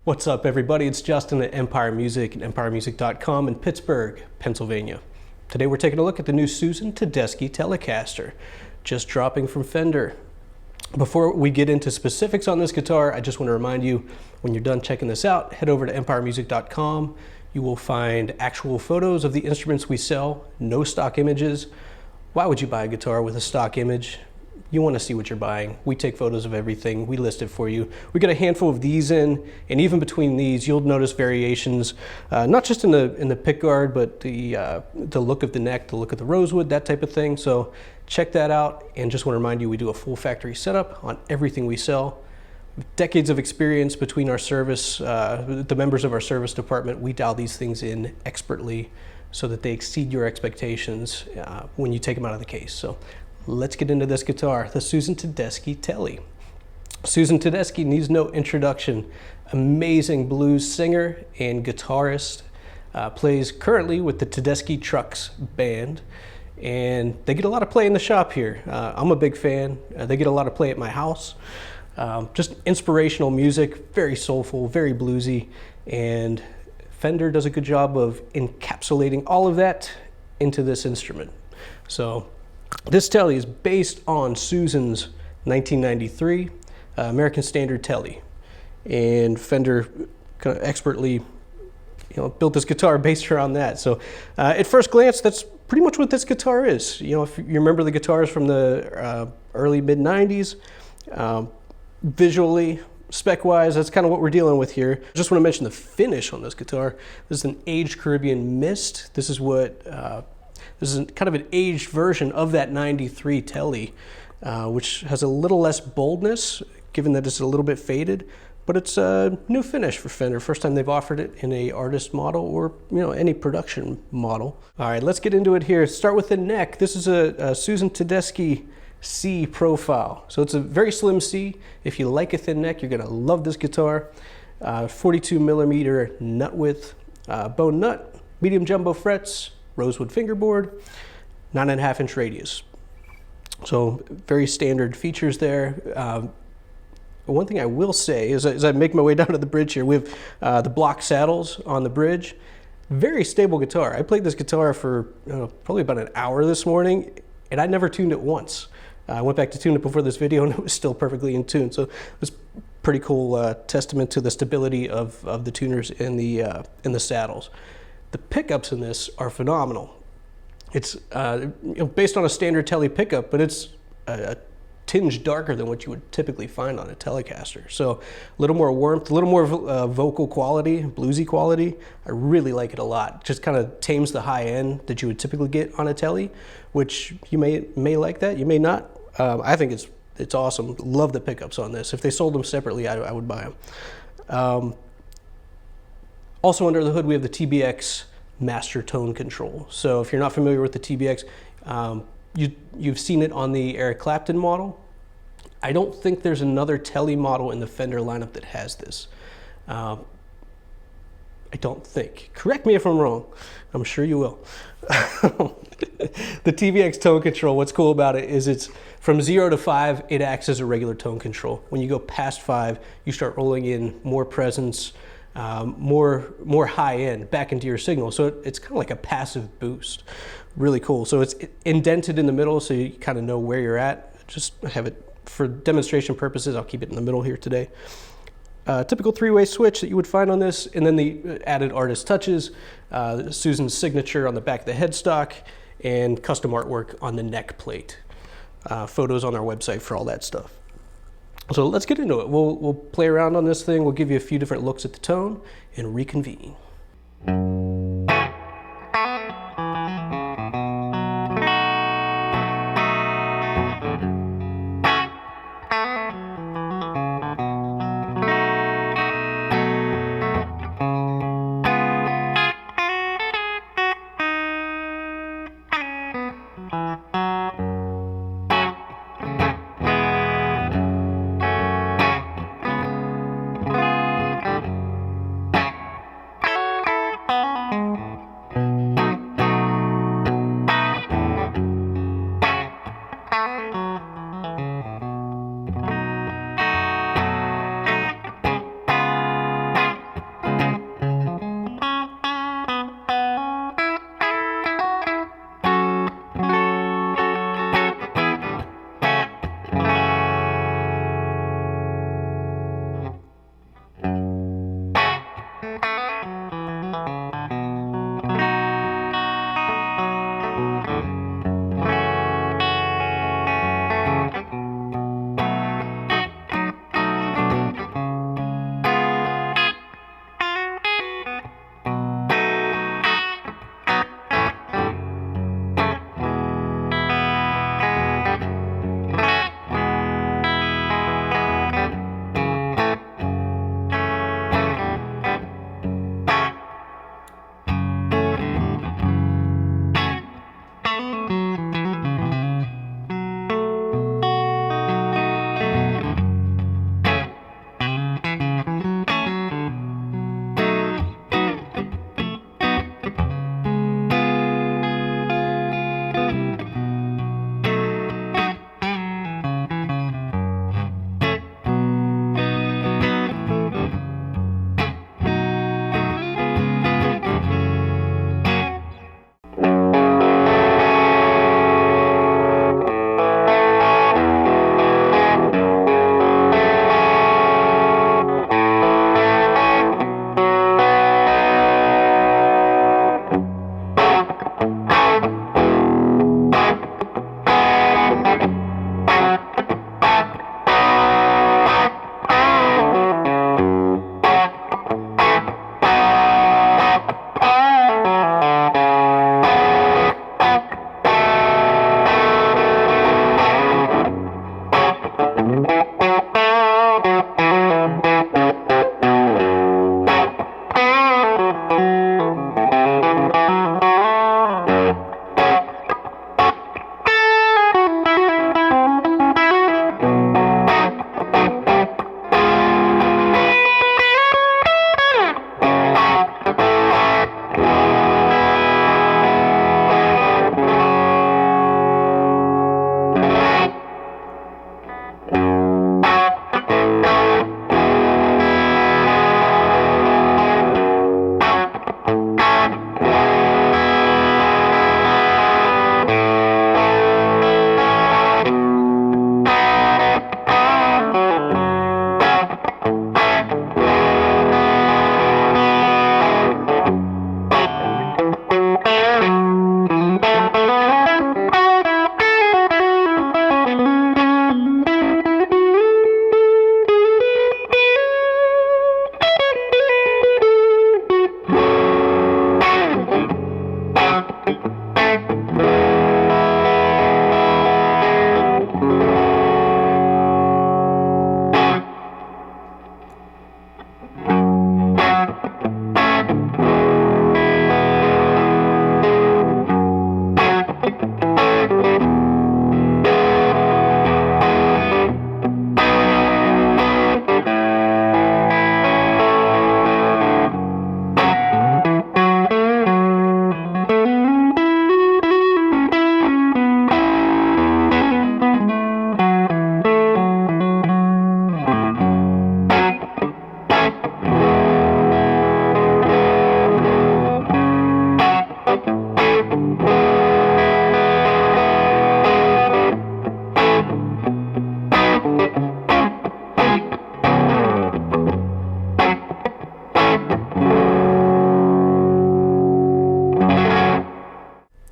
What's up, everybody? It's Justin at Empire Music and EmpireMusic.com in Pittsburgh, Pennsylvania. Today we're taking a look at the new Susan Tedeschi Telecaster, just dropping from Fender. Before we get into specifics on this guitar, I just want to remind you, when you're done checking this out, head over to EmpireMusic.com. You will find actual photos of the instruments we sell, no stock images. Why would you buy a guitar with a stock image? You want to see what you're buying. We take photos of everything. We list it for you. We got a handful of these in, and even between these, you'll notice variations, not just in the pick guard, but the look of the neck, the look of the rosewood, that type of thing. So check that out. And just want to remind you, we do a full factory setup on everything we sell. Decades of experience between our service, the members of our service department. We dial these things in expertly so that they exceed your expectations when you take them out of the case. So let's get into this guitar, the Susan Tedeschi Tele. Susan Tedeschi needs no introduction. Amazing blues singer and guitarist. Plays currently with the Tedeschi Trucks band, and they get a lot of play in the shop here. I'm a big fan. They get a lot of play at my house. Just inspirational music, very soulful, very bluesy, and Fender does a good job of encapsulating all of that into this instrument. So this Tele is based on Susan's 1993 American Standard Tele, and Fender kind of expertly, built this guitar based around that. So at first glance, that's pretty much what this guitar is. If you remember the guitars from the early mid 90s, visually, spec-wise, that's kind of what we're dealing with here. Just want to mention the finish on this guitar. This is an aged Caribbean mist. This is kind of an aged version of that 93 Tele, which has a little less boldness, given that it's a little bit faded, but it's a new finish for Fender. First time they've offered it in a artist model or any production model. All right, let's get into it here. Start with the neck. This is a Susan Tedeschi C profile. So it's a very slim C. If you like a thin neck, you're gonna love this guitar. 42 millimeter nut width, bone nut, medium jumbo frets, rosewood fingerboard, 9.5 inch radius. So very standard features there. One thing I will say is, as I make my way down to the bridge here, we have the block saddles on the bridge. Very stable guitar. I played this guitar for probably about an hour this morning, and I never tuned it once. I went back to tune it before this video, and it was still perfectly in tune. So it was pretty cool testament to the stability of the tuners in the saddles. The pickups in this are phenomenal. It's based on a standard Tele pickup, but it's a tinge darker than what you would typically find on a Telecaster. So a little more warmth, a little more vocal quality, bluesy quality. I really like it a lot. Just kind of tames the high end that you would typically get on a Tele, which you may like that, you may not. I think it's awesome. Love the pickups on this. If they sold them separately, I would buy them. Also under the hood, we have the TBX master tone control. So if you're not familiar with the TBX, you've seen it on the Eric Clapton model. I don't think there's another Tele model in the Fender lineup that has this. I don't think. Correct me if I'm wrong. I'm sure you will. The TBX tone control, what's cool about it is it's from 0 to 5, it acts as a regular tone control. When you go past 5, you start rolling in more presence, more high end back into your signal. So it's kind of like a passive boost. Really cool. So it's indented in the middle, so you kind of know where you're at. Just have it for demonstration purposes. I'll keep it in the middle here today. Typical three-way switch that you would find on this, and then the added artist touches, Susan's signature on the back of the headstock, and custom artwork on the neck plate. Photos on our website for all that stuff. So let's get into it. We'll play around on this thing. We'll give you a few different looks at the tone and reconvene.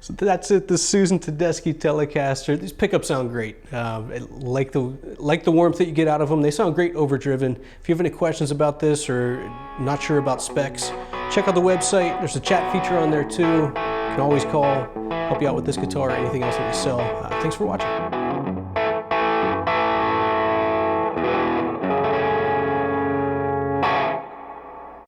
So that's it, the Susan Tedeschi Telecaster. These pickups sound great. Like the warmth that you get out of them. They sound great overdriven. If you have any questions about this or not sure about specs, check out the website. There's a chat feature on there too. You can always call, help you out with this guitar or anything else that we sell. Thanks for watching.